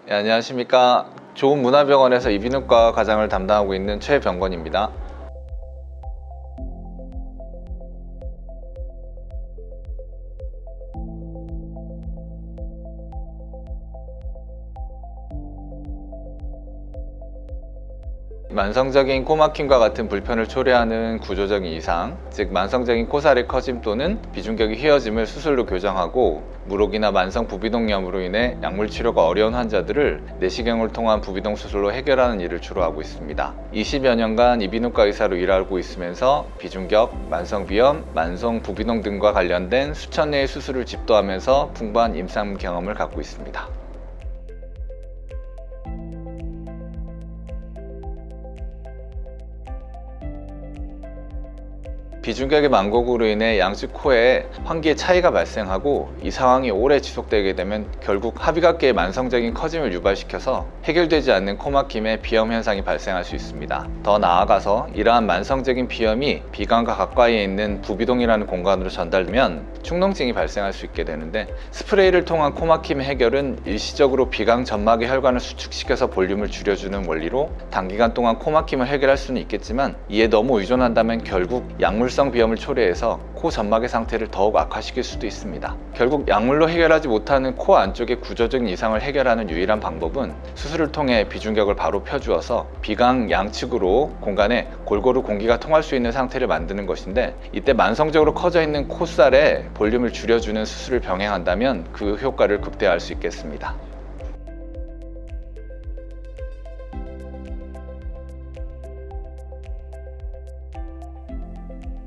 네, 안녕하십니까. 좋은문화병원에서 이비인후과 과장을 담당하고 있는 최병건입니다. 만성적인 코막힘과 같은 불편을 초래하는 구조적인 이상, 즉 만성적인 코살의 커짐 또는 비중격의 휘어짐을 수술로 교정하고 물혹이나 만성 부비동염으로 인해 약물 치료가 어려운 환자들을 내시경을 통한 부비동 수술로 해결하는 일을 주로 하고 있습니다. 20여 년간 이비인후과 의사로 일하고 있으면서 비중격, 만성비염, 만성 부비동 등과 관련된 수천 개의 수술을 집도하면서 풍부한 임상 경험을 갖고 있습니다. 비중격의 만곡으로 인해 양측 코에 환기에 차이가 발생하고 이 상황이 오래 지속되게 되면 결국 합의각계의 만성적인 커짐을 유발시켜서 해결되지 않는 코막힘의 비염 현상이 발생할 수 있습니다. 더 나아가서 이러한 만성적인 비염이 비관과 가까이에 있는 부비동이라는 공간으로 전달되면 축농증이 발생할 수 있게 되는데, 스프레이를 통한 코막힘 해결은 일시적으로 비강 점막의 혈관을 수축시켜서 볼륨을 줄여주는 원리로 단기간 동안 코막힘을 해결할 수는 있겠지만, 이에 너무 의존한다면 결국 약물성 비염을 초래해서 코 점막의 상태를 더욱 악화시킬 수도 있습니다. 결국 약물로 해결하지 못하는 코 안쪽의 구조적인 이상을 해결하는 유일한 방법은 수술을 통해 비중격을 바로 펴주어서 비강 양측으로 공간에 골고루 공기가 통할 수 있는 상태를 만드는 것인데, 이때 만성적으로 커져 있는 콧살에 볼륨을 줄여주는 수술을 병행한다면 그 효과를 극대화할 수 있겠습니다.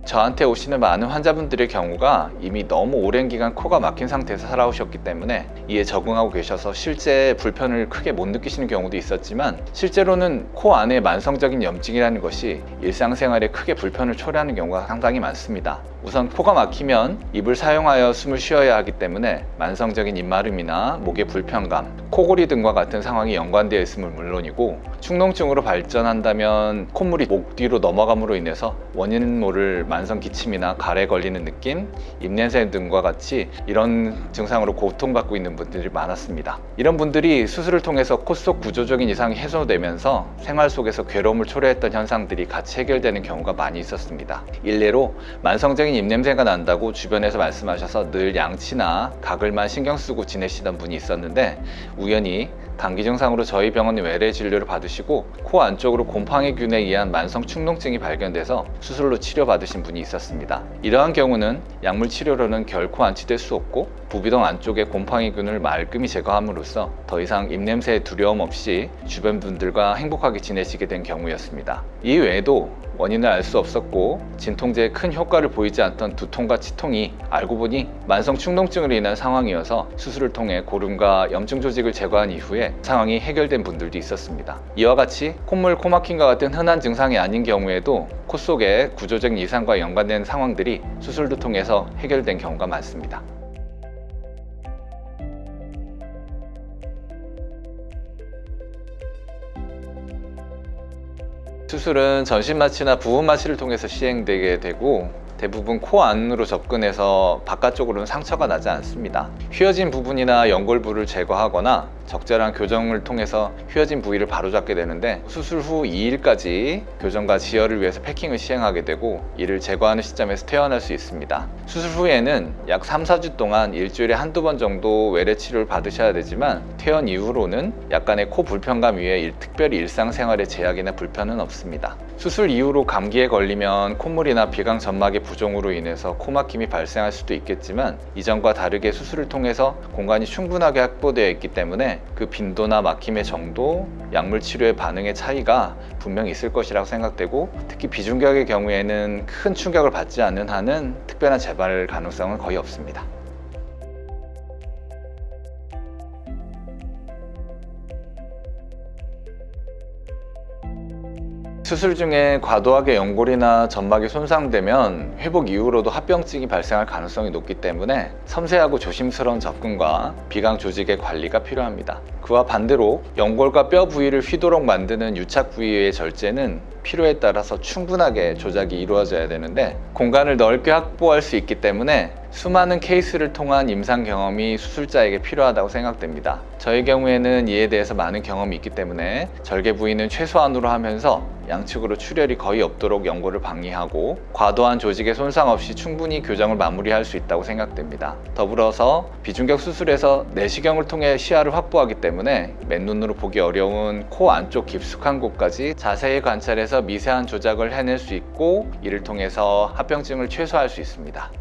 저한테 오시는 많은 환자분들의 경우가 이미 너무 오랜 기간 코가 막힌 상태에서 살아오셨기 때문에 이에 적응하고 계셔서 실제 불편을 크게 못 느끼시는 경우도 있었지만, 실제로는 코 안에 만성적인 염증이라는 것이 일상생활에 크게 불편을 초래하는 경우가 상당히 많습니다. 우선 코가 막히면 입을 사용하여 숨을 쉬어야 하기 때문에 만성적인 입마름이나 목의 불편감, 코골이 등과 같은 상황이 연관되어 있음은 물론이고, 축농증으로 발전한다면 콧물이 목 뒤로 넘어감으로 인해서 원인 모를 만성 기침이나 가래에 걸리는 느낌, 입냄새 등과 같이 이런 증상으로 고통받고 있는 분들이 많았습니다. 이런 분들이 수술을 통해서 코 속 구조적인 이상이 해소되면서 생활 속에서 괴로움을 초래했던 현상들이 같이 해결되는 경우가 많이 있었습니다. 일례로 만성적인 입냄새가 난다고 주변에서 말씀하셔서 늘 양치나 가글만 신경 쓰고 지내시던 분이 있었는데, 우연히 감기 증상으로 저희 병원의 외래 진료를 받으시고 코 안쪽으로 곰팡이균에 의한 만성 축농증이 발견돼서 수술로 치료받으신 분이 있었습니다. 이러한 경우는 약물 치료로는 결코 완치될 수 없고, 부비동 안쪽의 곰팡이균을 말끔히 제거함으로써 더 이상 입냄새에 두려움 없이 주변 분들과 행복하게 지내시게 된 경우였습니다. 이 외에도 원인을 알 수 없었고 진통제에 큰 효과를 보이지 않던 두통과 치통이 알고 보니 만성 축농증으로 인한 상황이어서 수술을 통해 고름과 염증 조직을 제거한 이후에 상황이 해결된 분들도 있었습니다. 이와 같이 콧물, 코막힘과 같은 흔한 증상이 아닌 경우에도 코 속의 구조적인 이상과 연관된 상황들이 수술을 통해서 해결된 경우가 많습니다. 수술은 전신 마취나 부분 마취를 통해서 시행되게 되고, 대부분 코 안으로 접근해서 바깥쪽으로는 상처가 나지 않습니다. 휘어진 부분이나 연골부를 제거하거나 적절한 교정을 통해서 휘어진 부위를 바로잡게 되는데, 수술 후 2일까지 교정과 지혈을 위해서 패킹을 시행하게 되고, 이를 제거하는 시점에서 퇴원할 수 있습니다. 수술 후에는 약 3-4주 동안 일주일에 한두 번 정도 외래 치료를 받으셔야 되지만, 퇴원 이후로는 약간의 코 불편감 외에 특별히 일상생활에 제약이나 불편은 없습니다. 수술 이후로 감기에 걸리면 콧물이나 비강 점막의 부종으로 인해서 코막힘이 발생할 수도 있겠지만, 이전과 다르게 수술을 통해서 공간이 충분하게 확보되어 있기 때문에 그 빈도나 막힘의 정도, 약물 치료의 반응의 차이가 분명히 있을 것이라고 생각되고, 특히 비중격의 경우에는 큰 충격을 받지 않는 한은 특별한 재발 가능성은 거의 없습니다. 수술 중에 과도하게 연골이나 점막이 손상되면 회복 이후로도 합병증이 발생할 가능성이 높기 때문에 섬세하고 조심스러운 접근과 비강 조직의 관리가 필요합니다. 그와 반대로 연골과 뼈 부위를 휘도록 만드는 유착 부위의 절제는 필요에 따라서 충분하게 조작이 이루어져야 되는데, 공간을 넓게 확보할 수 있기 때문에 수많은 케이스를 통한 임상 경험이 수술자에게 필요하다고 생각됩니다. 저희 경우에는 이에 대해서 많은 경험이 있기 때문에 절개 부위는 최소한으로 하면서 양측으로 출혈이 거의 없도록 연골을 방해하고 과도한 조직의 손상 없이 충분히 교정을 마무리할 수 있다고 생각됩니다. 더불어서 비중격 수술에서 내시경을 통해 시야를 확보하기 때문에 맨눈으로 보기 어려운 코 안쪽 깊숙한 곳까지 자세히 관찰해서 미세한 조작을 해낼 수 있고, 이를 통해서 합병증을 최소화할 수 있습니다.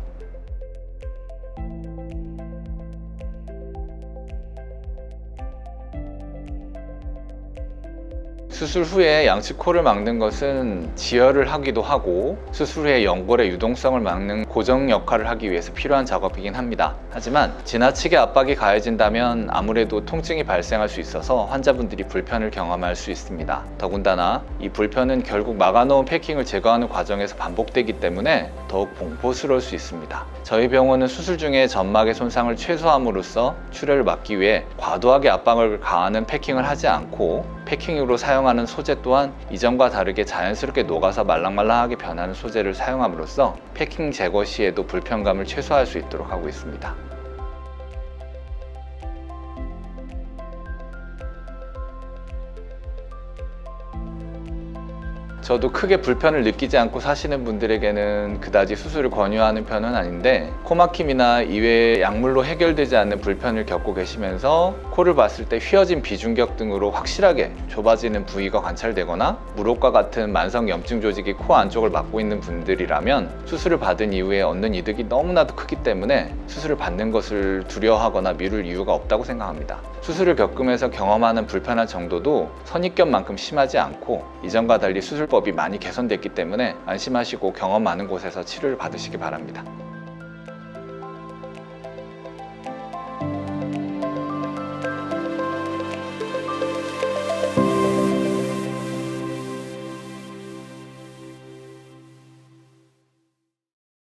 수술 후에 양측 코를 막는 것은 지혈을 하기도 하고 수술 후에 연골의 유동성을 막는 고정 역할을 하기 위해서 필요한 작업이긴 합니다. 하지만 지나치게 압박이 가해진다면 아무래도 통증이 발생할 수 있어서 환자분들이 불편을 경험할 수 있습니다. 더군다나 이 불편은 결국 막아놓은 패킹을 제거하는 과정에서 반복되기 때문에 더욱 공포스러울 수 있습니다. 저희 병원은 수술 중에 점막의 손상을 최소함으로써 출혈을 막기 위해 과도하게 압박을 가하는 패킹을 하지 않고, 패킹으로 사용하는 소재 또한 이전과 다르게 자연스럽게 녹아서 말랑말랑하게 변하는 소재를 사용함으로써 패킹 제거 시에도 불편감을 최소화할 수 있도록 하고 있습니다. 저도 크게 불편을 느끼지 않고 사시는 분들에게는 그다지 수술을 권유하는 편은 아닌데, 코막힘이나 이외의 약물로 해결되지 않는 불편을 겪고 계시면서 코를 봤을 때 휘어진 비중격 등으로 확실하게 좁아지는 부위가 관찰되거나 물혹과 같은 만성 염증 조직이 코 안쪽을 막고 있는 분들이라면 수술을 받은 이후에 얻는 이득이 너무나도 크기 때문에 수술을 받는 것을 두려워하거나 미룰 이유가 없다고 생각합니다. 수술을 겪으면서 경험하는 불편한 정도도 선입견만큼 심하지 않고 이전과 달리 수술법이 많이 개선됐기 때문에 안심하시고 경험 많은 곳에서 치료를 받으시기 바랍니다.